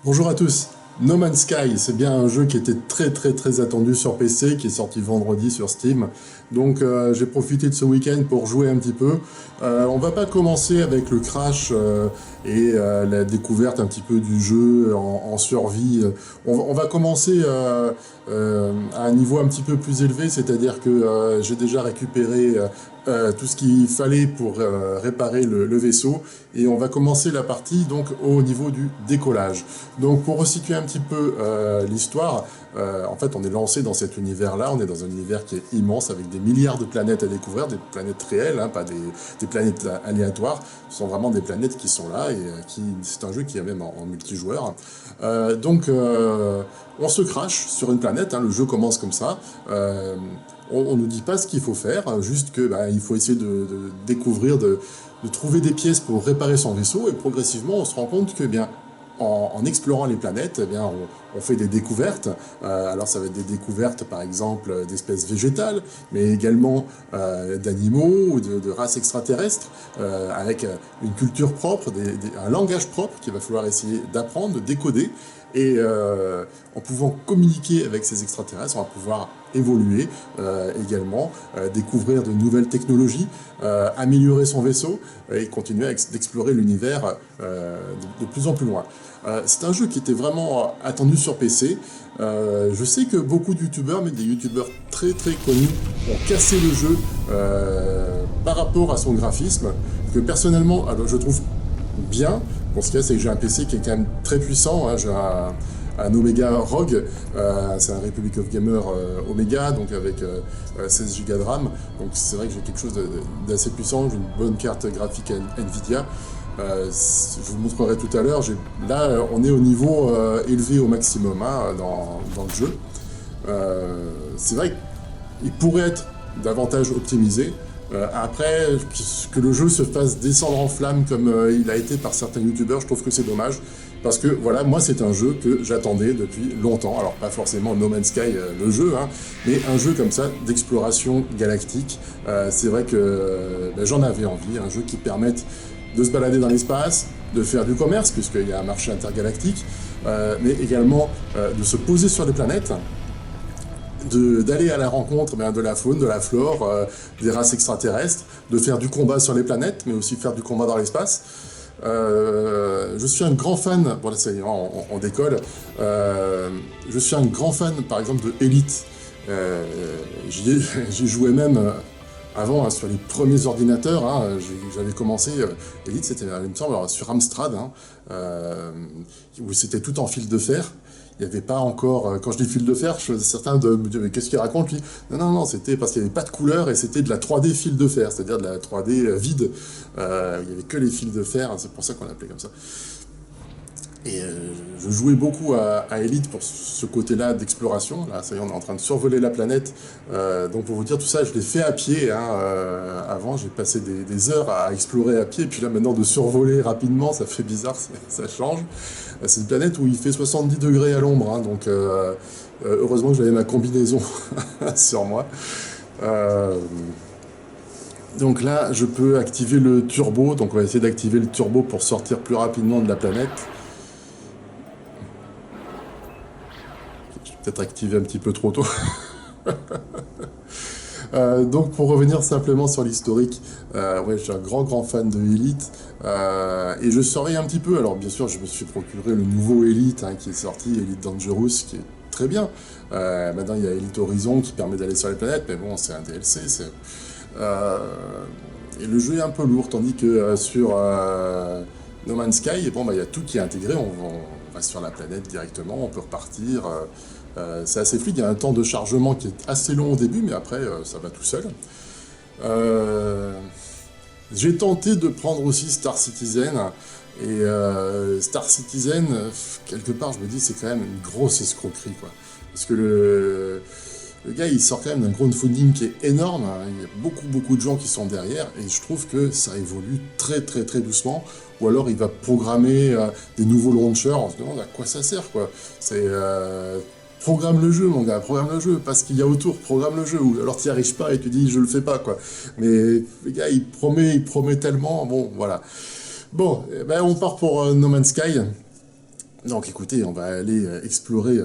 Bonjour à tous. No Man's Sky, c'est bien un jeu qui était très attendu sur PC, qui est sorti vendredi sur Steam. Donc j'ai profité de ce week-end pour jouer un petit peu. On va pas commencer avec le crash et la découverte un petit peu du jeu en survie. On va commencer à un niveau un petit peu plus élevé, c'est-à-dire que j'ai déjà récupéré tout ce qu'il fallait pour réparer le vaisseau et on va commencer la partie donc au niveau du décollage. Donc pour resituer un petit peu l'histoire, en fait on est lancé dans cet univers-là, on est dans un univers qui est immense avec des milliards de planètes à découvrir, des planètes réelles, hein, pas des planètes aléatoires, ce sont vraiment des planètes qui sont là et c'est un jeu qui est même en multijoueur. On se crache sur une planète, hein, le jeu commence comme ça. On ne nous dit pas ce qu'il faut faire, juste que il faut essayer de découvrir, de trouver des pièces pour réparer son vaisseau, et progressivement on se rend compte que en explorant les planètes, on fait des découvertes. Alors ça va être des découvertes par exemple d'espèces végétales, mais également d'animaux ou de races extraterrestres, avec une culture propre, un langage propre qu'il va falloir essayer d'apprendre, de décoder. Et en pouvant communiquer avec ces extraterrestres, on va pouvoir évoluer également, découvrir de nouvelles technologies, améliorer son vaisseau et continuer d'explorer l'univers de plus en plus loin. C'est un jeu qui était vraiment attendu sur PC. Je sais que beaucoup de youtubeurs, mais des youtubeurs très connus, ont cassé le jeu par rapport à son graphisme, que personnellement, alors, je trouve bien. Bon, ce qu'il y a, c'est que j'ai un PC qui est quand même très puissant, hein. J'ai un Omega Rogue, c'est un Republic of Gamer Omega, donc avec 16 Go de RAM. Donc c'est vrai que j'ai quelque chose d'assez puissant, j'ai une bonne carte graphique Nvidia. Je vous montrerai tout à l'heure. Là, on est au niveau élevé au maximum, hein, dans le jeu. C'est vrai qu'il pourrait être davantage optimisé. Après, que le jeu se fasse descendre en flammes comme il a été par certains youtubeurs, je trouve que c'est dommage. Parce que voilà, moi c'est un jeu que j'attendais depuis longtemps. Alors pas forcément No Man's Sky, le jeu, hein, mais un jeu comme ça d'exploration galactique. C'est vrai que j'en avais envie, un jeu qui permette de se balader dans l'espace, de faire du commerce, puisqu'il y a un marché intergalactique, mais également de se poser sur les planètes, d'aller à la rencontre de la faune, de la flore, des races extraterrestres, de faire du combat sur les planètes, mais aussi faire du combat dans l'espace. Je suis un grand fan, bon là ça y est, on décolle, je suis un grand fan par exemple de Elite. J'y jouais même avant, hein, sur les premiers ordinateurs, hein. J'avais commencé, Elite c'était il me semble sur Amstrad, hein, où c'était tout en fil de fer. Il n'y avait pas encore, quand je dis fil de fer, certains me disaient mais qu'est-ce qu'il raconte lui? Non, c'était parce qu'il n'y avait pas de couleur et c'était de la 3D fil de fer, c'est-à-dire de la 3D vide. Il n'y avait que les fils de fer, hein, c'est pour ça qu'on l'appelait comme ça. Et je jouais beaucoup à Elite pour ce côté-là d'exploration. Là, ça y est, on est en train de survoler la planète. Donc pour vous dire tout ça, je l'ai fait à pied, hein. Avant, j'ai passé des heures à explorer à pied. Et puis là, maintenant, de survoler rapidement, ça fait bizarre, ça change. C'est une planète où il fait 70 degrés à l'ombre, hein, donc heureusement que j'avais ma combinaison sur moi. Euh, donc là, je peux activer le turbo. Donc on va essayer d'activer le turbo pour sortir plus rapidement de la planète. Je vais peut-être activer un petit peu trop tôt. Donc pour revenir simplement sur l'historique, ouais, je suis un grand fan de Elite, et je surveille un petit peu. Alors bien sûr, je me suis procuré le nouveau Elite, hein, qui est sorti, Elite Dangerous, qui est très bien. Maintenant, il y a Elite Horizon qui permet d'aller sur les planètes, mais bon, c'est un DLC. Euh, et le jeu est un peu lourd, tandis que sur No Man's Sky, bon, il y a tout qui est intégré. On va sur la planète directement, on peut repartir. C'est assez fluide, il y a un temps de chargement qui est assez long au début, mais après ça va tout seul. Euh, j'ai tenté de prendre aussi Star Citizen, et Star Citizen, quelque part je me dis c'est quand même une grosse escroquerie, quoi. Parce que le gars il sort quand même d'un crowdfunding qui est énorme, hein. Il y a beaucoup de gens qui sont derrière, et je trouve que ça évolue très doucement, ou alors il va programmer des nouveaux launchers, on se demande à quoi ça sert, quoi. C'est programme le jeu, mon gars, programme le jeu, parce qu'il y a autour, programme le jeu, ou alors tu n'y arrives pas et tu dis je le fais pas, quoi. Mais le gars, il promet tellement, bon, voilà. Bon, on part pour No Man's Sky. Donc écoutez, on va aller explorer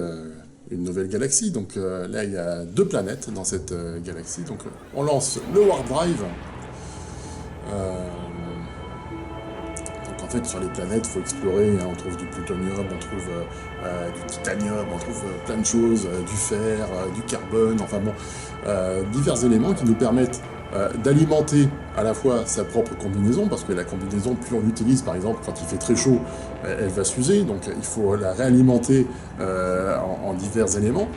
une nouvelle galaxie. Donc là, il y a 2 planètes dans cette galaxie. Donc on lance le Warp Drive. Euh, donc en fait, sur les planètes, il faut explorer, hein. On trouve du plutonium, on trouve du titanium, on trouve plein de choses, du fer, du carbone, enfin bon, divers éléments qui nous permettent d'alimenter à la fois sa propre combinaison, parce que la combinaison, plus on l'utilise, par exemple, quand il fait très chaud, elle va s'user, donc il faut la réalimenter en divers éléments.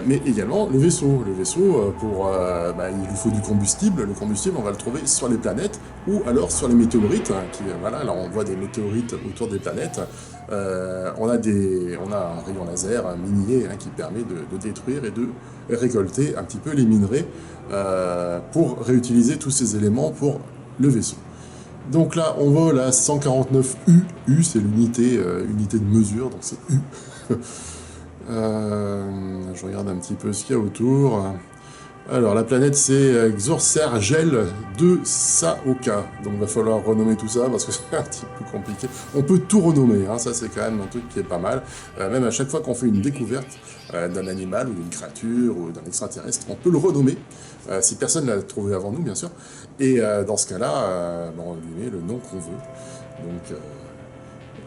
Mais également le vaisseau. Le vaisseau, il lui faut du combustible. Le combustible, on va le trouver sur les planètes ou alors sur les météorites. Voilà, là on voit des météorites autour des planètes. On a un rayon laser, un minier, hein, qui permet de détruire et de récolter un petit peu les minerais pour réutiliser tous ces éléments pour le vaisseau. Donc là, on vole à 149 U. U, c'est unité de mesure, donc c'est U. Je regarde un petit peu ce qu'il y a autour. Alors, la planète, c'est Xorcergel de Saoka. Donc, il va falloir renommer tout ça parce que c'est un petit peu compliqué. On peut tout renommer, hein, ça c'est quand même un truc qui est pas mal. Même à chaque fois qu'on fait une découverte d'un animal ou d'une créature ou d'un extraterrestre, on peut le renommer, si personne ne l'a trouvé avant nous, bien sûr. Et dans ce cas-là, on lui met le nom qu'on veut. Donc,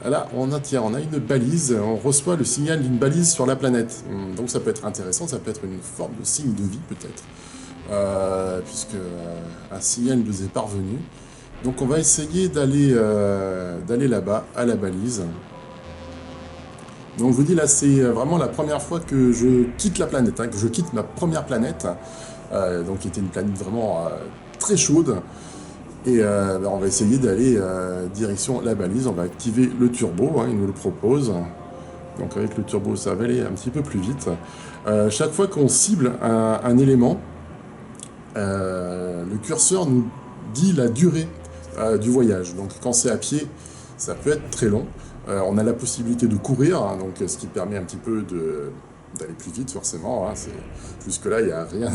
là, on a une balise, on reçoit le signal d'une balise sur la planète. Donc ça peut être intéressant, ça peut être une forme de signe de vie peut-être, puisque un signal nous est parvenu. Donc on va essayer d'aller là-bas, à la balise. Donc je vous dis, là c'est vraiment la première fois que je quitte la planète, hein, que je quitte ma première planète, donc qui était une planète vraiment très chaude. Et on va essayer d'aller direction la balise. On va activer le turbo, hein, il nous le propose. Donc avec le turbo, ça va aller un petit peu plus vite. Chaque fois qu'on cible un élément, le curseur nous dit la durée du voyage. Donc quand c'est à pied, ça peut être très long. On a la possibilité de courir, hein, donc ce qui permet un petit peu d'aller plus vite forcément. Hein, jusque-là, il n'y a rien.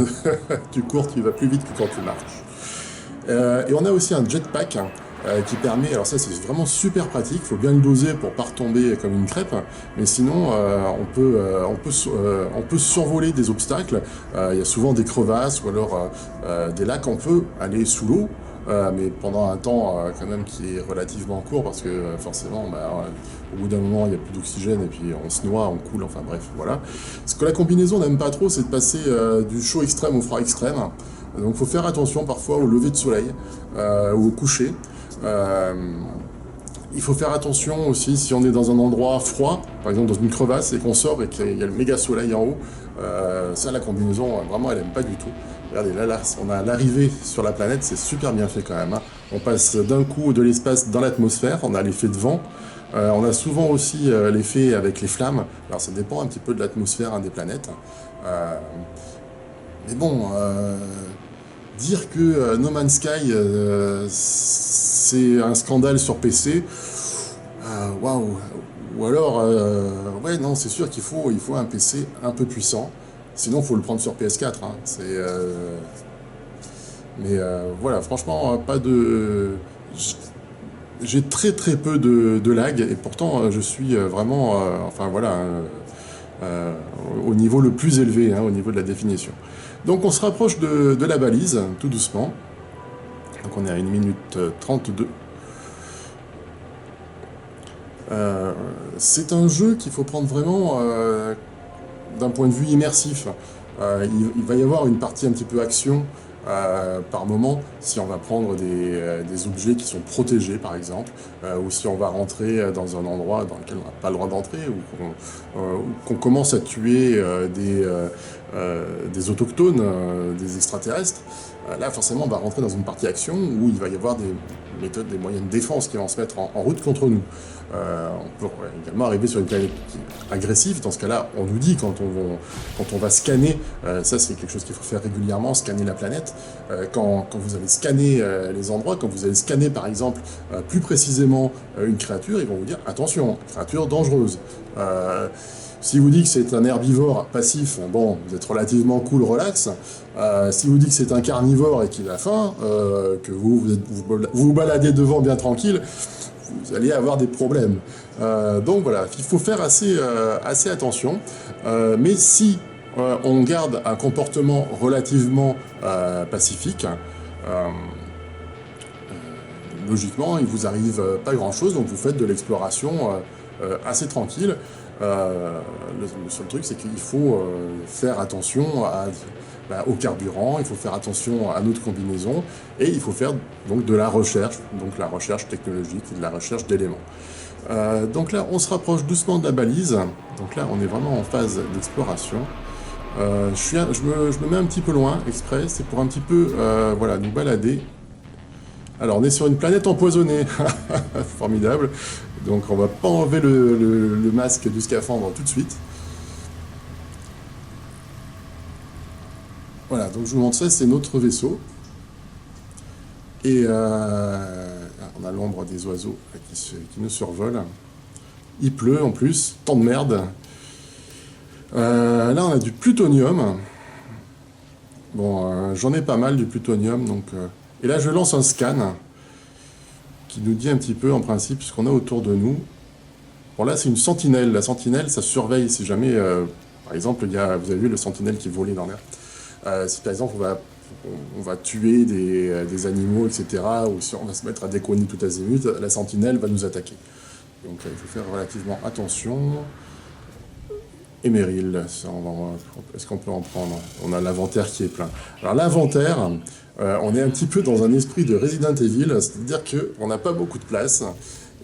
Tu cours, tu vas plus vite que quand tu marches. Et on a aussi un jetpack, hein, qui permet, alors ça c'est vraiment super pratique, il faut bien le doser pour pas retomber comme une crêpe, mais sinon on peut survoler des obstacles. Il y a souvent des crevasses ou alors des lacs, on peut aller sous l'eau, mais pendant un temps quand même qui est relativement court, parce que forcément au bout d'un moment il n'y a plus d'oxygène et puis on se noie, on coule, enfin bref, voilà. Ce que la combinaison n'aime pas trop, c'est de passer du chaud extrême au froid extrême. Donc il faut faire attention parfois au lever de soleil ou au coucher. Il faut faire attention aussi si on est dans un endroit froid, par exemple dans une crevasse, et qu'on sort et qu'il y a le méga soleil en haut. Ça, la combinaison, vraiment, elle n'aime pas du tout. Regardez, là, on a l'arrivée sur la planète, c'est super bien fait quand même, hein. On passe d'un coup de l'espace dans l'atmosphère, on a l'effet de vent. On a souvent aussi l'effet avec les flammes. Alors ça dépend un petit peu de l'atmosphère, hein, des planètes. Mais bon, dire que No Man's Sky, c'est un scandale sur PC, waouh. Ou alors, ouais, non, c'est sûr qu'il faut un PC un peu puissant. Sinon, il faut le prendre sur PS4, hein. Mais voilà, franchement, pas de. J'ai très très peu de lag et pourtant je suis vraiment, enfin voilà, au niveau le plus élevé, hein, au niveau de la définition. Donc on se rapproche de la balise, tout doucement. Donc on est à 1 minute 32. C'est un jeu qu'il faut prendre vraiment d'un point de vue immersif. Il va y avoir une partie un petit peu action par moment, si on va prendre des objets qui sont protégés par exemple, ou si on va rentrer dans un endroit dans lequel on n'a pas le droit d'entrer, ou qu'on commence à tuer des autochtones, des extraterrestres. Là forcément on va rentrer dans une partie action où il va y avoir des méthodes, des moyens de défense qui vont se mettre en route contre nous. On peut également arriver sur une planète agressive. Dans ce cas-là, on nous dit quand on va scanner, ça c'est quelque chose qu'il faut faire régulièrement, scanner la planète. Quand vous allez scanner les endroits, quand vous allez scanner par exemple plus précisément une créature, ils vont vous dire attention, créature dangereuse. Si vous dit que c'est un herbivore passif, bon, vous êtes relativement cool, relax. Si vous dit que c'est un carnivore et qu'il a faim, que vous baladez devant bien tranquille, vous allez avoir des problèmes. Donc voilà, il faut faire assez attention. Mais si on garde un comportement relativement pacifique, euh, logiquement, il vous arrive pas grand-chose, donc vous faites de l'exploration assez tranquille. Le seul truc, c'est qu'il faut faire attention au carburant, il faut faire attention à notre combinaison, et il faut faire donc de la recherche, donc la recherche technologique et de la recherche d'éléments. Donc là, on se rapproche doucement de la balise. Donc là, on est vraiment en phase d'exploration. Je me mets un petit peu loin, exprès, c'est pour un petit peu voilà, nous balader. Alors, on est sur une planète empoisonnée. Formidable. Donc, on va pas enlever le masque du scaphandre tout de suite. Voilà, donc je vous montre ça, c'est notre vaisseau. Et on a l'ombre des oiseaux qui nous survolent. Il pleut en plus, tant de merde. Là, on a du plutonium. Bon, j'en ai pas mal du plutonium, donc... Et là, je lance un scan qui nous dit un petit peu, en principe, ce qu'on a autour de nous. Bon, là, c'est une sentinelle. La sentinelle, ça surveille si jamais... par exemple, vous avez vu le sentinelle qui volait dans l'air. Si par exemple, on va tuer des animaux, etc., ou si on va se mettre à déconner tout azimut, la sentinelle va nous attaquer. Donc, il faut faire relativement attention. Émeril, est-ce qu'on peut en prendre? On a l'inventaire qui est plein. Alors l'inventaire, on est un petit peu dans un esprit de Resident Evil, c'est-à-dire qu'on n'a pas beaucoup de place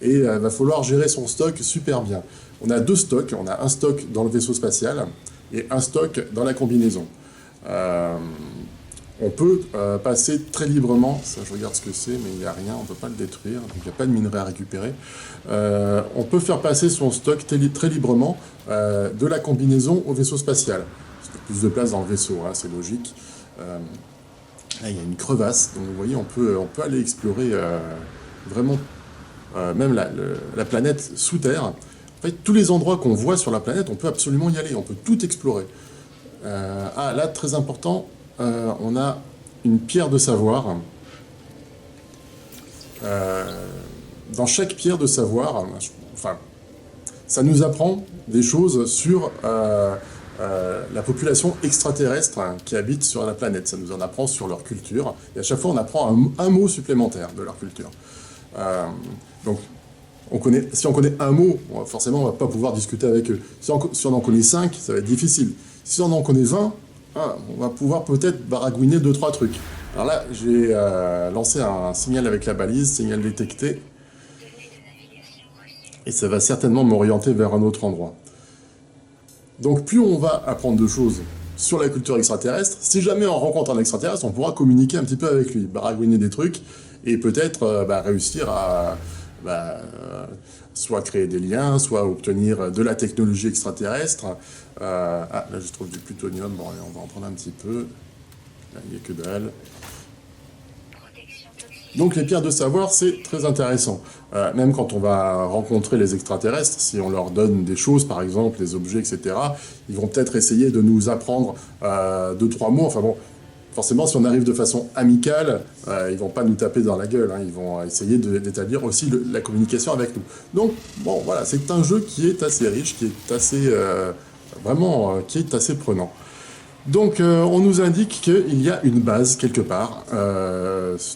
et il va falloir gérer son stock super bien. On a deux stocks, on a un stock dans le vaisseau spatial et un stock dans la combinaison. On peut passer très librement, ça je regarde ce que c'est, mais il n'y a rien, on ne peut pas le détruire, donc il n'y a pas de minerai à récupérer. On peut faire passer son stock très librement de la combinaison au vaisseau spatial. Parce qu'il y a plus de place dans le vaisseau, hein, c'est logique. Là, il y a une crevasse, donc vous voyez, on peut aller explorer vraiment même la planète sous terre. En fait, tous les endroits qu'on voit sur la planète, on peut absolument y aller, on peut tout explorer. Là, très important, on a une pierre de savoir. Dans chaque pierre de savoir, ça nous apprend des choses sur la population extraterrestre qui habite sur la planète. Ça nous en apprend sur leur culture. Et à chaque fois, on apprend un mot supplémentaire de leur culture. Donc, si on connaît un mot, forcément, on ne va pas pouvoir discuter avec eux. Si on en connaît 5, ça va être difficile. Si on en connaît 20, on va pouvoir peut-être baragouiner 2-3 trucs. Alors là, j'ai lancé un signal avec la balise, signal détecté. Et ça va certainement m'orienter vers un autre endroit. Donc plus on va apprendre de choses sur la culture extraterrestre, si jamais on rencontre un extraterrestre, on pourra communiquer un petit peu avec lui, baragouiner des trucs, et peut-être réussir à soit créer des liens, soit obtenir de la technologie extraterrestre. Là je trouve du plutonium, bon allez, on va en prendre un petit peu. Là, il n'y a que dalle. Donc les pierres de savoir, c'est très intéressant. Même quand on va rencontrer les extraterrestres, si on leur donne des choses, par exemple, des objets, etc., ils vont peut-être essayer de nous apprendre 2-3 mots. Enfin bon, forcément, si on arrive de façon amicale, ils vont pas nous taper dans la gueule. Hein, ils vont essayer d'établir aussi la communication avec nous. Donc, bon, voilà, c'est un jeu qui est assez riche, qui est assez... qui est assez prenant. Donc on nous indique qu'il y a une base quelque part,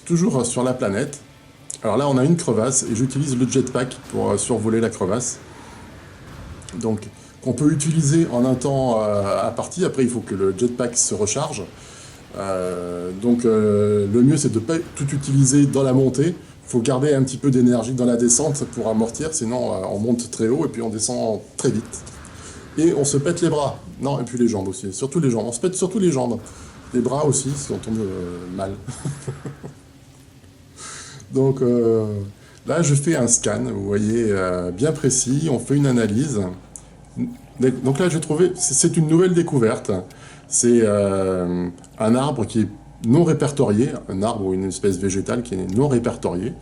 toujours sur la planète. Alors là on a une crevasse et j'utilise le jetpack pour survoler la crevasse. Donc qu'on peut utiliser en un temps à partie, après il faut que le jetpack se recharge. Le mieux c'est de ne pas tout utiliser dans la montée. Il faut garder un petit peu d'énergie dans la descente pour amortir, sinon on monte très haut et puis on descend très vite. Et on se pète les bras. Non, et puis les jambes aussi. Surtout les jambes. On se pète surtout les jambes. Les bras aussi, si on tombe mal. Donc là, je fais un scan, vous voyez, bien précis. On fait une analyse. Donc là, j'ai trouvé... C'est une nouvelle découverte. C'est un arbre qui est non répertorié. Un arbre ou une espèce végétale qui est non répertoriée.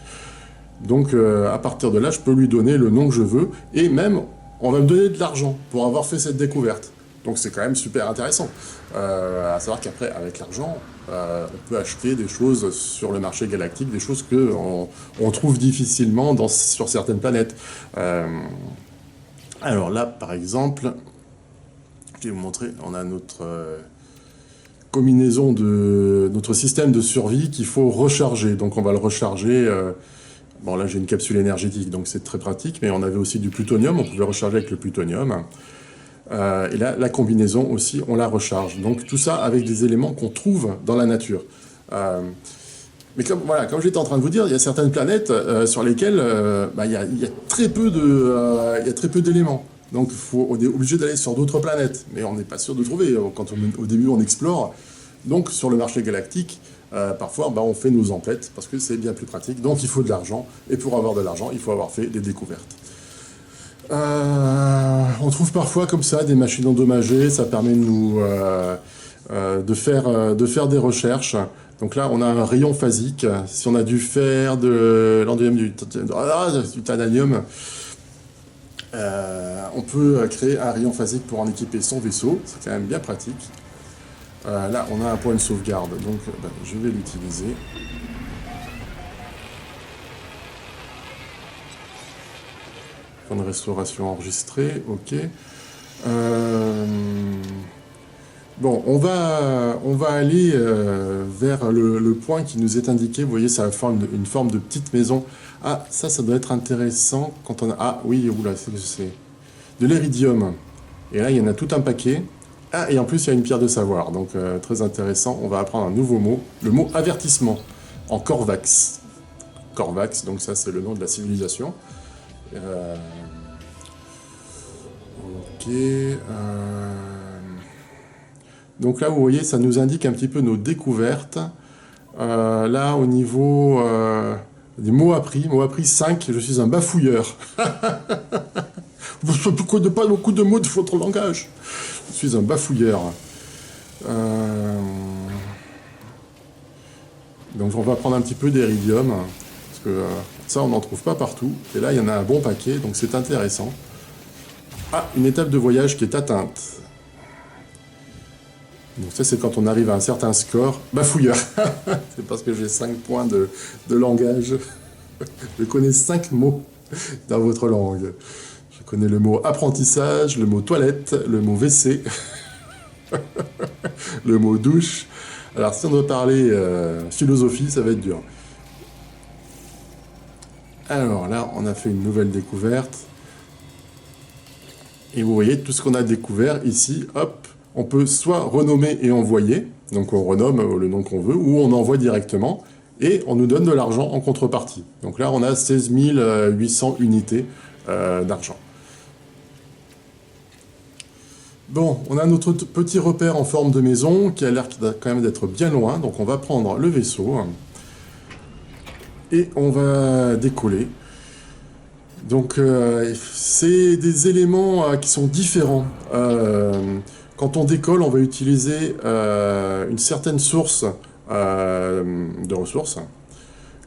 Donc à partir de là, je peux lui donner le nom que je veux. Et même... on va me donner de l'argent pour avoir fait cette découverte. Donc c'est quand même super intéressant. À savoir qu'après, avec l'argent, on peut acheter des choses sur le marché galactique, des choses que on trouve difficilement sur certaines planètes. Euh, alors là, par exemple, je vais vous montrer, on a notre combinaison de notre système de survie qu'il faut recharger. Donc on va le recharger. Bon là j'ai une capsule énergétique, donc c'est très pratique, mais on avait aussi du plutonium, on pouvait recharger avec le plutonium. Et là, la combinaison aussi, on la recharge. Donc tout ça avec des éléments qu'on trouve dans la nature. Mais comme j'étais en train de vous dire, il y a certaines planètes sur lesquelles il y a très peu d'éléments. Donc on est obligé d'aller sur d'autres planètes, mais on n'est pas sûr de trouver. Quand au début on explore, donc sur le marché galactique, parfois on fait nos emplettes parce que c'est bien plus pratique. Donc il faut de l'argent, et pour avoir de l'argent, il faut avoir fait des découvertes. On trouve parfois comme ça des machines endommagées, ça permet de nous de faire des recherches. Donc là, on a un rayon phasique. Si on a du fer, de l'endium, du titanium, on peut créer un rayon phasique pour en équiper son vaisseau. C'est quand même bien pratique. Là, on a un point de sauvegarde, donc je vais l'utiliser. Point de restauration enregistré, ok. Bon, on va aller vers le point qui nous est indiqué. Vous voyez, ça forme une forme de petite maison. Ah, ça doit être intéressant quand on a... Ah, oui, oula, c'est de l'iridium. Et là, il y en a tout un paquet. Ah, et en plus, il y a une pierre de savoir. Donc, très intéressant. On va apprendre un nouveau mot. Le mot avertissement, en Corvax. Corvax, donc ça, c'est le nom de la civilisation. Ok. Donc là, vous voyez, ça nous indique un petit peu nos découvertes. Là, au niveau des mots appris 5, je suis un bafouilleur. Pas beaucoup de mots de votre langage. Je suis un bafouilleur. Donc on va prendre un petit peu d'iridium, parce que ça, on n'en trouve pas partout. Et là, il y en a un bon paquet, donc c'est intéressant. Ah, une étape de voyage qui est atteinte. Donc ça, c'est quand on arrive à un certain score. Bafouilleur. C'est parce que j'ai 5 points de langage. Je connais 5 mots dans votre langue. Je connais le mot apprentissage, le mot toilette, le mot WC, le mot douche. Alors si on doit parler philosophie, ça va être dur. Alors là, on a fait une nouvelle découverte. Et vous voyez, tout ce qu'on a découvert ici, hop, on peut soit renommer et envoyer, donc on renomme le nom qu'on veut, ou on envoie directement, et on nous donne de l'argent en contrepartie. Donc là, on a 16 800 unités d'argent. Bon, on a notre petit repère en forme de maison, qui a l'air quand même d'être bien loin, donc on va prendre le vaisseau, et on va décoller. Donc c'est des éléments qui sont différents. Quand on décolle, on va utiliser une certaine source de ressources.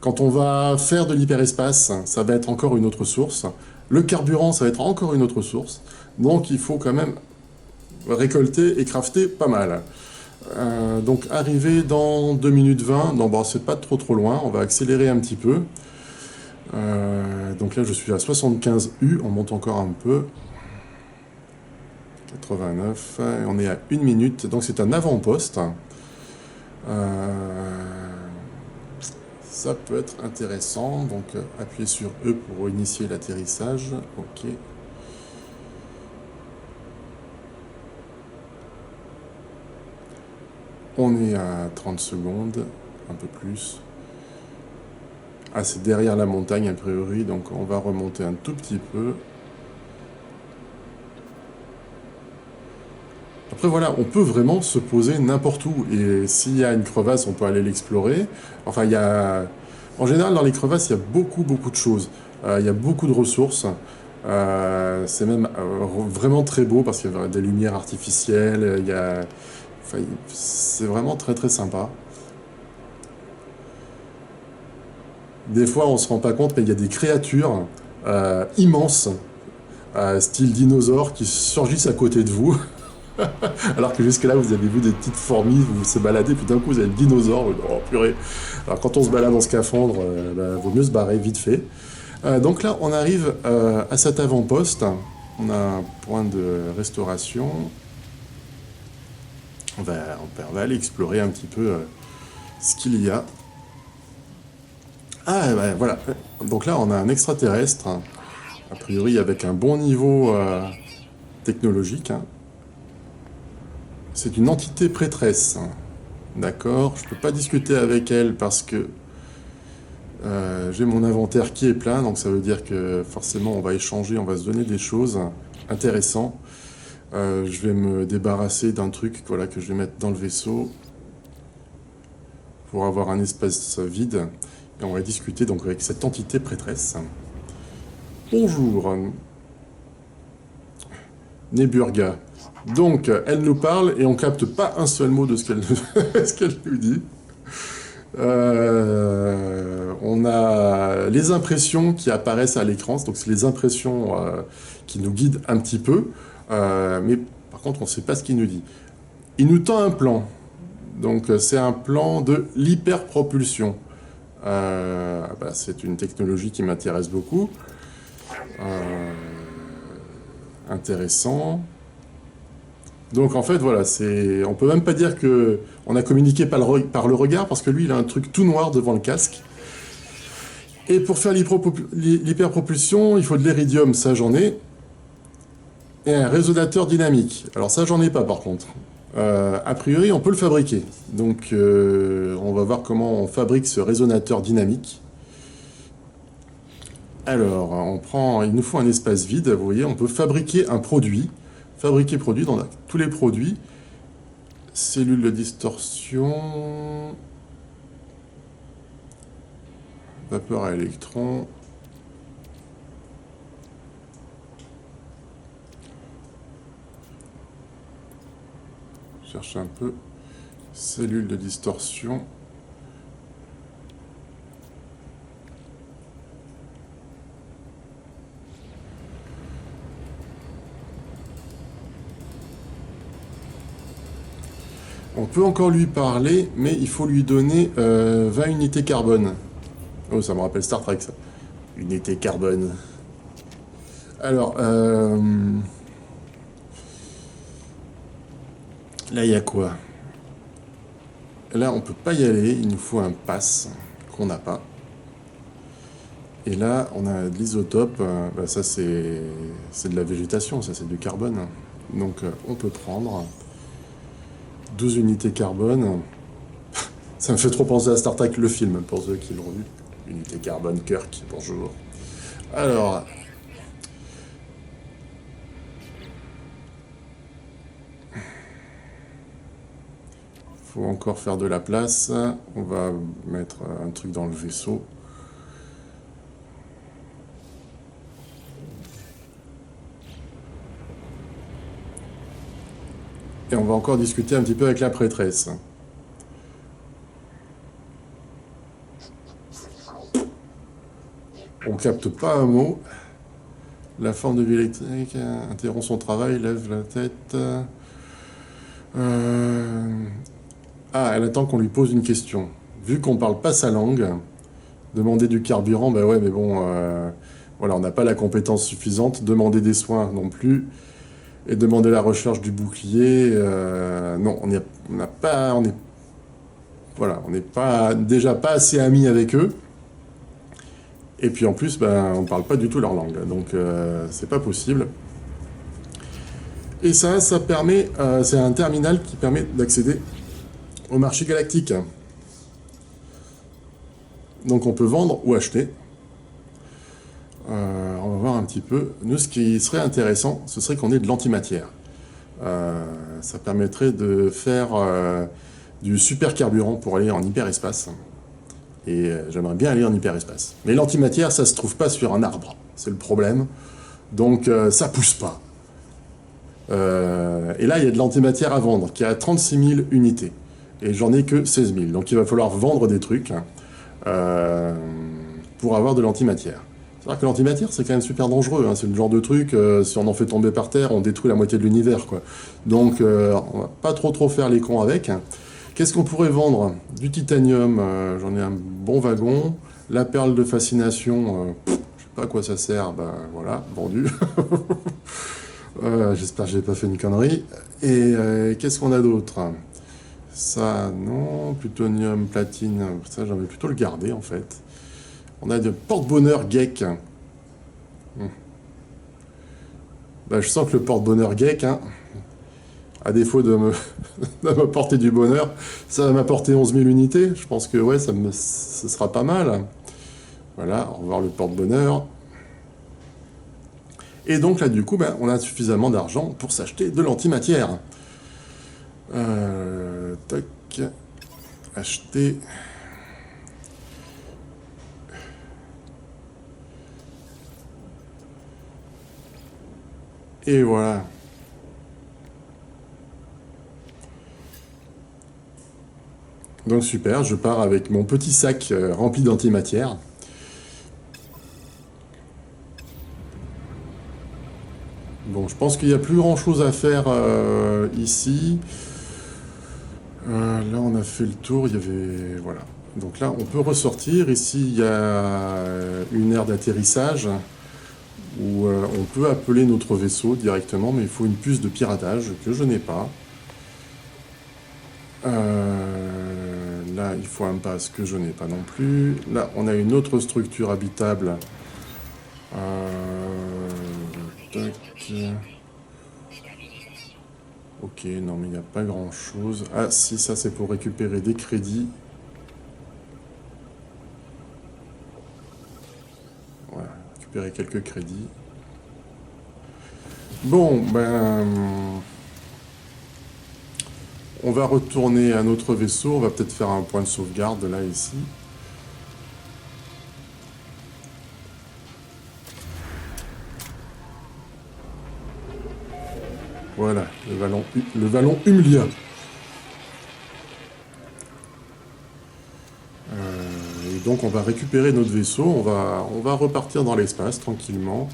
Quand on va faire de l'hyperespace, ça va être encore une autre source. Le carburant, ça va être encore une autre source. Donc il faut quand même récolter et crafter pas mal. Donc arriver dans 2 minutes 20, non bon, c'est pas trop loin, on va accélérer un petit peu. Donc là je suis à 75 U, on monte encore un peu. 89, et on est à 1 minute, donc c'est un avant-poste. Ça peut être intéressant, donc appuyez sur E pour initier l'atterrissage. Ok. On est à 30 secondes, un peu plus. Ah, c'est derrière la montagne a priori, donc on va remonter un tout petit peu. Après voilà, on peut vraiment se poser n'importe où, et s'il y a une crevasse, on peut aller l'explorer. Enfin, il y a... En général, dans les crevasses, il y a beaucoup de choses. Il y a beaucoup de ressources. C'est même vraiment très beau, parce qu'il y a des lumières artificielles, il y a... Enfin, c'est vraiment très sympa. Des fois, on se rend pas compte, mais il y a des créatures immenses, style dinosaures, qui surgissent à côté de vous. Alors que jusque-là, vous avez vu des petites fourmis, vous se baladez, puis d'un coup, vous avez le dinosaure. Oh purée. Alors quand on se balade en scaphandre, vaut mieux se barrer vite fait. Donc là, on arrive à cet avant-poste. On a un point de restauration. On va aller explorer un petit peu ce qu'il y a. Ah, ouais, voilà. Donc là, on a un extraterrestre, hein, a priori avec un bon niveau technologique, hein. C'est une entité prêtresse, hein. D'accord, je peux pas discuter avec elle parce que j'ai mon inventaire qui est plein, donc ça veut dire que forcément on va échanger, on va se donner des choses intéressantes. Je vais me débarrasser d'un truc, voilà, que je vais mettre dans le vaisseau pour avoir un espace vide. Et on va discuter donc avec cette entité prêtresse. Bonjour, Neburga. Donc, elle nous parle et on capte pas un seul mot de ce qu'elle ce qu'elle nous dit. On a les impressions qui apparaissent à l'écran, donc c'est les impressions qui nous guident un petit peu, mais par contre on ne sait pas ce qu'il nous dit. Il nous tend un plan, donc c'est un plan de l'hyperpropulsion. C'est une technologie qui m'intéresse beaucoup. Intéressant. Donc en fait voilà, on peut même pas dire que on a communiqué par le regard parce que lui il a un truc tout noir devant le casque. Et pour faire l'hyperpropulsion, il faut de l'iridium, ça j'en ai, et un résonateur dynamique. Alors ça j'en ai pas par contre. A priori on peut le fabriquer. Donc on va voir comment on fabrique ce résonateur dynamique. Alors il nous faut un espace vide, vous voyez, on peut fabriquer un produit. Fabriquer produit dans tous les produits. Cellules de distorsion. Vapeur à électrons. Je cherche un peu. Cellules de distorsion. On peut encore lui parler, mais il faut lui donner 20 unités carbone. Oh, ça me rappelle Star Trek, ça. Unité carbone. Alors, là, il y a quoi? Là, on peut pas y aller. Il nous faut un pass qu'on n'a pas. Et là, on a de l'isotope. Ça, c'est de la végétation, ça, c'est du carbone. Donc, on peut prendre 12 unités carbone. Ça me fait trop penser à Star Trek, le film, pour ceux qui l'ont vu. Unité carbone, Kirk, bonjour. Alors... faut encore faire de la place. On va mettre un truc dans le vaisseau. Et on va encore discuter un petit peu avec la prêtresse. On capte pas un mot. La forme de vie électrique interrompt son travail, lève la tête. Elle attend qu'on lui pose une question. Vu qu'on parle pas sa langue, demander du carburant, bah ouais, mais bon, voilà, on n'a pas la compétence suffisante. Demander des soins non plus. Et demander la recherche du bouclier, non, on n'est pas déjà pas assez amis avec eux. Et puis en plus, on ne parle pas du tout leur langue, donc c'est pas possible. Et ça permet, c'est un terminal qui permet d'accéder au marché galactique. Donc on peut vendre ou acheter. On va voir un petit peu. Nous, ce qui serait intéressant, ce serait qu'on ait de l'antimatière. Ça permettrait de faire du super carburant pour aller en hyperespace. Et j'aimerais bien aller en hyperespace. Mais l'antimatière, ça se trouve pas sur un arbre. C'est le problème. Donc ça pousse pas. Et là, il y a de l'antimatière à vendre, qui est à 36 000 unités. Et j'en ai que 16 000. Donc il va falloir vendre des trucs pour avoir de l'antimatière. C'est-à-dire que l'antimatière, c'est quand même super dangereux, hein. C'est le genre de truc, si on en fait tomber par terre, on détruit la moitié de l'univers, quoi. Donc, on va pas trop faire les cons avec. Qu'est-ce qu'on pourrait vendre? Du titanium, j'en ai un bon wagon. La perle de fascination, je sais pas à quoi ça sert, ben voilà, vendu. J'espère que j'ai pas fait une connerie. Et qu'est-ce qu'on a d'autre? Ça, non. Plutonium, platine, ça, j'aimerais plutôt le garder, en fait. On a de porte-bonheur geek. Bah, je sens que le porte-bonheur geek, hein, à défaut de me de m'apporter du bonheur, ça va m'apporter 11 000 unités. Je pense que ouais, ce sera pas mal. Voilà, au revoir le porte-bonheur. Et donc là, du coup, ben, on a suffisamment d'argent pour s'acheter de l'antimatière. Tac. Acheter. Et voilà. Donc super, je pars avec mon petit sac rempli d'antimatière. Bon, je pense qu'il n'y a plus grand chose à faire ici. Là, on a fait le tour, il y avait... Voilà. Donc là, on peut ressortir. Ici, il y a une aire d'atterrissage où on peut appeler notre vaisseau directement, mais il faut une puce de piratage que je n'ai pas. Là, il faut un pass que je n'ai pas non plus. Là, on a une autre structure habitable. Tac. Ok, non, mais il n'y a pas grand-chose. Ah, si, ça, c'est pour récupérer des crédits. Voilà, récupérer quelques crédits. Bon, ben... On va retourner à notre vaisseau. On va peut-être faire un point de sauvegarde, là, ici. Voilà, le vallon Humlia. Et donc on va récupérer notre vaisseau, on va repartir dans l'espace tranquillement.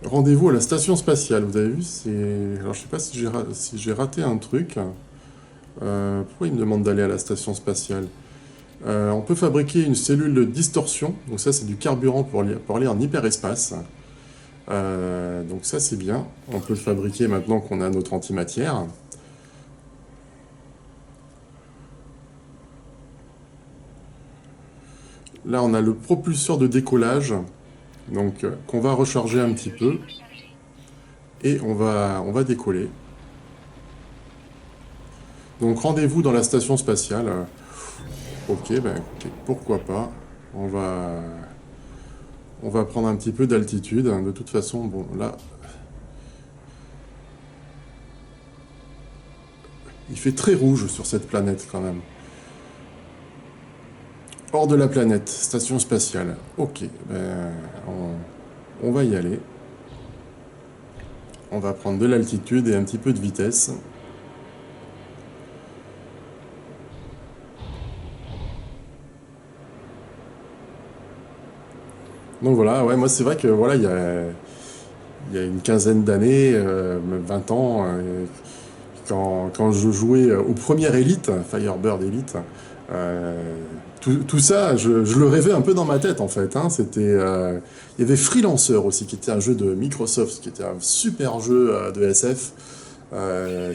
Rendez-vous à la station spatiale, vous avez vu, c'est... Alors je sais pas si j'ai raté un truc. Pourquoi il me demande d'aller à la station spatiale? On peut fabriquer une cellule de distorsion, donc ça c'est du carburant pour aller en hyperespace. Donc ça c'est bien, on peut le fabriquer maintenant qu'on a notre antimatière. Là on a le propulseur de décollage, donc qu'on va recharger un petit peu. Et on va décoller. Donc rendez-vous dans la station spatiale. Ok, ben écoutez, pourquoi pas. On va prendre un petit peu d'altitude. De toute façon, bon, là, il fait très rouge sur cette planète quand même. Hors de la planète, station spatiale. Ok, ben, on va y aller. On va prendre de l'altitude et un petit peu de vitesse. Donc voilà, ouais, moi c'est vrai que voilà, il y a une quinzaine d'années, même 20 ans, quand je jouais au premier Elite, Firebird Elite, euh, tout ça, je le rêvais un peu dans ma tête en fait, hein. Il y avait Freelancer aussi, qui était un jeu de Microsoft, qui était un super jeu de SF.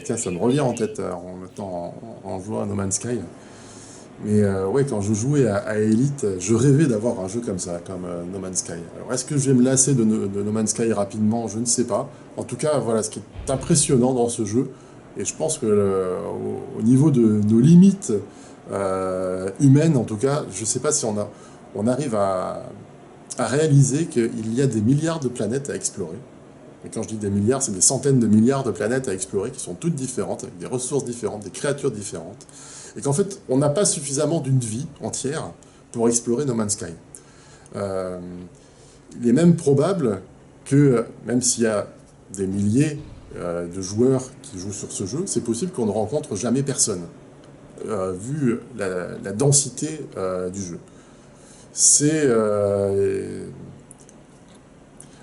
Tiens, ça me revient en tête en jouant à No Man's Sky. Mais ouais, quand je jouais à Elite, je rêvais d'avoir un jeu comme ça, comme No Man's Sky. Alors, est-ce que je vais me lasser de No Man's Sky rapidement? Je ne sais pas. En tout cas, voilà, ce qui est impressionnant dans ce jeu, et je pense que au niveau de nos limites humaines, en tout cas, je ne sais pas si on arrive à réaliser qu'il y a des milliards de planètes à explorer. Et quand je dis des milliards, c'est des centaines de milliards de planètes à explorer qui sont toutes différentes, avec des ressources différentes, des créatures différentes. Et qu'en fait, on n'a pas suffisamment d'une vie entière pour explorer No Man's Sky. Euh, il est même probable que, même s'il y a des milliers de joueurs qui jouent sur ce jeu, c'est possible qu'on ne rencontre jamais personne. vu la densité du jeu. C'est...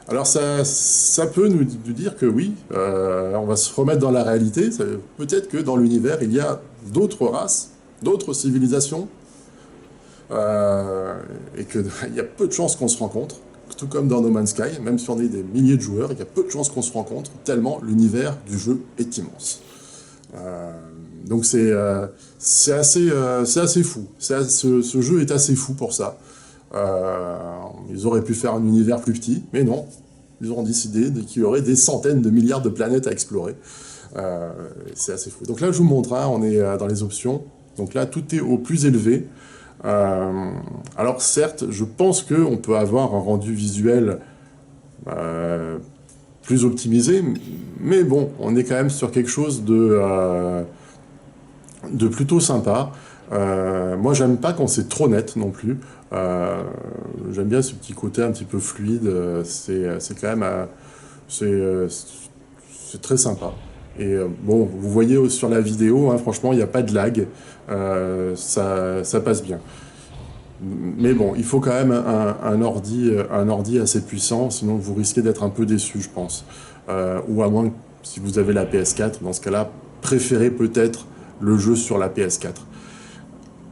alors ça peut nous dire que oui, on va se remettre dans la réalité. Peut-être que dans l'univers, il y a d'autres races, d'autres civilisations, et qu'il y a peu de chances qu'on se rencontre. Tout comme dans No Man's Sky, même si on est des milliers de joueurs, il y a peu de chances qu'on se rencontre, tellement l'univers du jeu est immense. Donc c'est assez fou. Ce jeu est assez fou pour ça. Ils auraient pu faire un univers plus petit, mais non. Ils auront décidé qu'il y aurait des centaines de milliards de planètes à explorer. C'est assez fou. Donc là, je vous montre, hein, on est dans les options. Donc là, tout est au plus élevé. Alors certes, je pense qu'on peut avoir un rendu visuel plus optimisé, mais bon, on est quand même sur quelque chose de plutôt sympa. Moi, j'aime pas quand c'est trop net non plus. J'aime bien ce petit côté un petit peu fluide. C'est quand même c'est très sympa. Et bon, vous voyez sur la vidéo, hein, franchement, il n'y a pas de lag. Ça passe bien. Mais bon, il faut quand même un ordi assez puissant, sinon vous risquez d'être un peu déçu, je pense. Ou à moins que si vous avez la PS4, dans ce cas-là, préférez peut-être le jeu sur la PS4.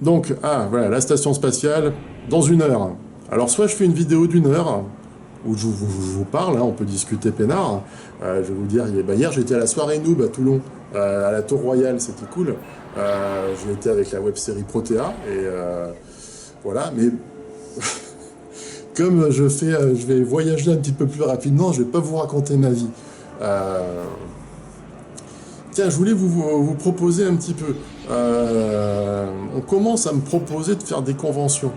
Donc, voilà, la station spatiale, dans 1 heure. Alors, soit je fais une vidéo d'1 heure, où je vous parle, hein, on peut discuter peinard. Je vais vous dire, hier j'étais à la soirée Noob à Toulon, à la Tour Royale, c'était cool. J'ai été avec la web-série Protea, et voilà, mais comme je vais voyager un petit peu plus rapidement, je vais pas vous raconter ma vie. Tiens, je voulais vous proposer un petit peu. On commence à me proposer de faire des conventions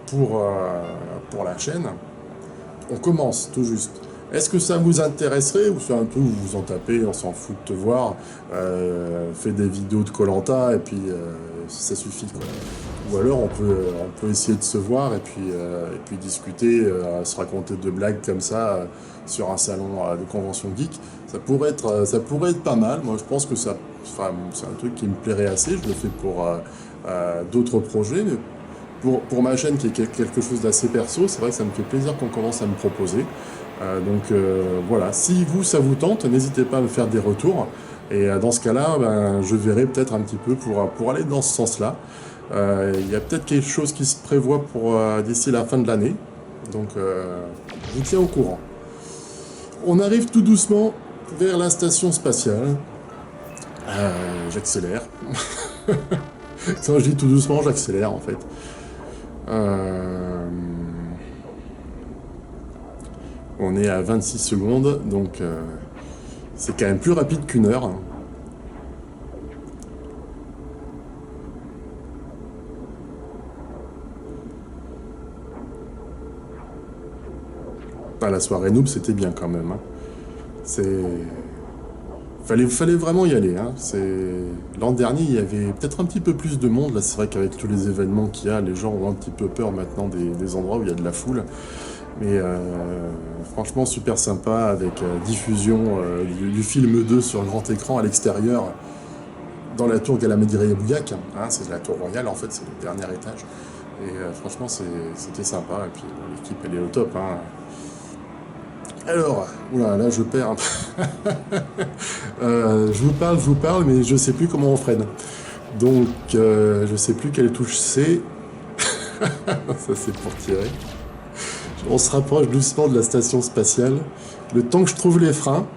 pour la chaîne. On commence tout juste. Est-ce que ça vous intéresserait ou c'est un peu vous vous en tapez, on s'en fout de te voir, fait des vidéos de koh-Lanta et puis ça suffit quoi. Ou alors on peut essayer de se voir et puis discuter, se raconter de blagues comme ça sur un salon de convention geek. Ça pourrait être pas mal. Moi je pense que c'est un truc qui me plairait assez. Je le fais pour d'autres projets, mais pour ma chaîne qui est quelque chose d'assez perso, c'est vrai que ça me fait plaisir qu'on commence à me proposer. Donc voilà, si ça vous tente, n'hésitez pas à me faire des retours. Et dans ce cas-là, je verrai peut-être un petit peu pour aller dans ce sens-là. Il y a peut-être quelque chose qui se prévoit pour d'ici la fin de l'année. Donc je vous tiens au courant. On arrive tout doucement vers la station spatiale. J'accélère. Quand je dis tout doucement, j'accélère en fait. On est à 26 secondes, donc c'est quand même plus rapide qu'1 heure. La soirée Noob, c'était bien quand même. Hein. Fallait vraiment y aller. Hein. L'an dernier, il y avait peut-être un petit peu plus de monde. Là, c'est vrai qu'avec tous les événements qu'il y a, les gens ont un petit peu peur maintenant des endroits où il y a de la foule. Mais franchement, super sympa avec diffusion du film 2 sur le grand écran à l'extérieur, dans la tour Galamediria-Bouillac. Hein, c'est la tour royale, en fait, c'est le dernier étage. Et franchement, c'était sympa. Et puis, l'équipe, elle est au top. Hein. Alors, là je perds. Je vous parle, mais je sais plus comment on freine. Donc, je sais plus quelle touche c'est. Ça, c'est pour tirer. On se rapproche doucement de la station spatiale. Le temps que je trouve les freins,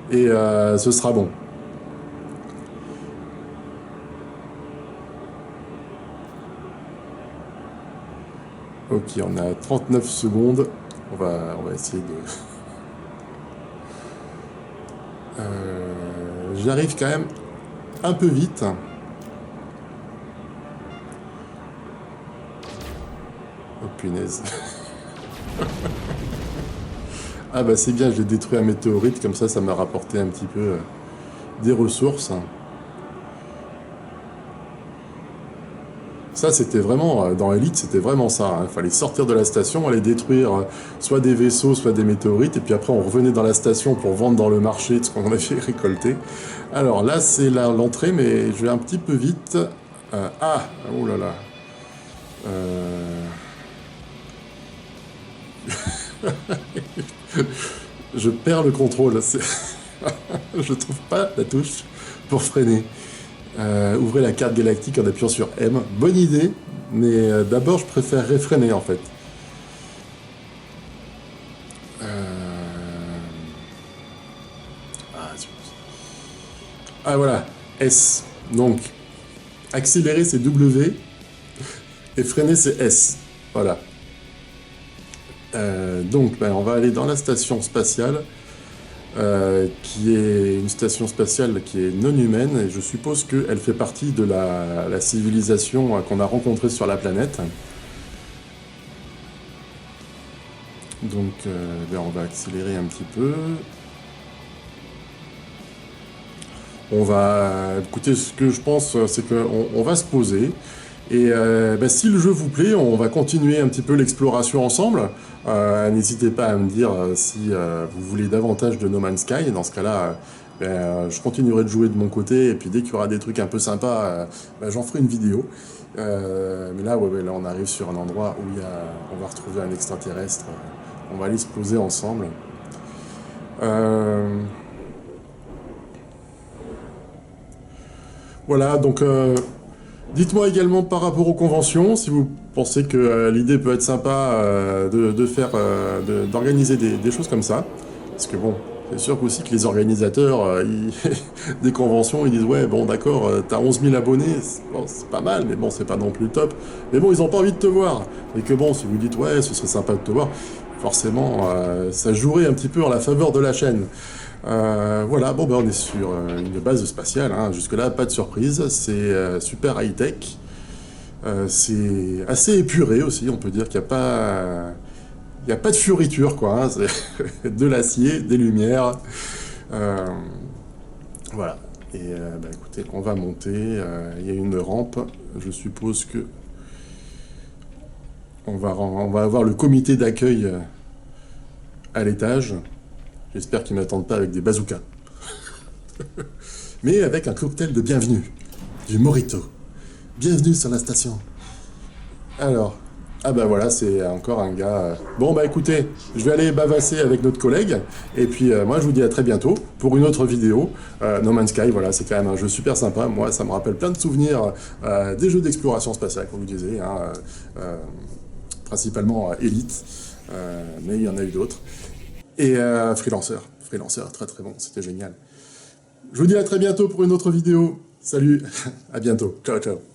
et ce sera bon. Ok, on a 39 secondes. On va essayer de... J'arrive quand même un peu vite. Oh punaise. Ah bah c'est bien, j'ai détruit un météorite, comme ça m'a rapporté un petit peu des ressources. Ça, c'était vraiment, dans Elite, c'était vraiment ça. Il fallait sortir de la station, aller détruire soit des vaisseaux, soit des météorites, et puis après on revenait dans la station pour vendre dans le marché ce qu'on avait récolté. Alors là, c'est l'entrée, mais je vais un petit peu vite. Ah, oh là là. Euh, je perds le contrôle. Je trouve pas la touche pour freiner. Ouvrez la carte galactique en appuyant sur M. Bonne idée, mais d'abord je préférerais freiner en fait. Ah, voilà, S. Donc, accélérer c'est W et freiner c'est S. Voilà. Donc, on va aller dans la station spatiale. Qui est une station spatiale qui est non humaine, et je suppose qu'elle fait partie de la civilisation qu'on a rencontrée sur la planète. Donc, on va accélérer un petit peu. On va... Écoutez, ce que je pense, c'est qu'on va se poser. Et si le jeu vous plaît, on va continuer un petit peu l'exploration ensemble. N'hésitez pas à me dire si vous voulez davantage de No Man's Sky. Dans ce cas-là, je continuerai de jouer de mon côté. Et puis dès qu'il y aura des trucs un peu sympas, j'en ferai une vidéo. Mais là, là, on arrive sur un endroit où on va retrouver un extraterrestre. On va aller se poser ensemble. Voilà, donc... dites-moi également par rapport aux conventions, si vous pensez que l'idée peut être sympa d'organiser des choses comme ça. Parce que bon, c'est sûr qu'aussi que les organisateurs des conventions, ils disent ouais, bon d'accord, t'as 11 000 abonnés, c'est pas mal, mais bon, c'est pas non plus top. Mais bon, ils ont pas envie de te voir. Et que bon, si vous dites ouais, ce serait sympa de te voir, forcément, ça jouerait un petit peu en la faveur de la chaîne. Voilà, bon on est sur une base spatiale, hein. Jusque-là pas de surprise, c'est super high-tech, c'est assez épuré aussi, on peut dire qu'il n'y a pas... Il n'y a pas de fioriture, quoi, hein. C'est de l'acier, des lumières, voilà. Et écoutez, on va monter, il y a une rampe, je suppose que on va avoir le comité d'accueil à l'étage. J'espère qu'ils ne m'attendent pas avec des bazookas. Mais avec un cocktail de bienvenue. Du Morito. Bienvenue sur la station. Alors, voilà, c'est encore un gars... Bon, écoutez, je vais aller bavasser avec notre collègue. Et puis, moi, je vous dis à très bientôt pour une autre vidéo. No Man's Sky, voilà, c'est quand même un jeu super sympa. Moi, ça me rappelle plein de souvenirs des jeux d'exploration spatiale, comme vous disiez. Hein, principalement Elite. Mais il y en a eu d'autres. Et Freelancer, très très bon, c'était génial. Je vous dis à très bientôt pour une autre vidéo. Salut, à bientôt, ciao ciao.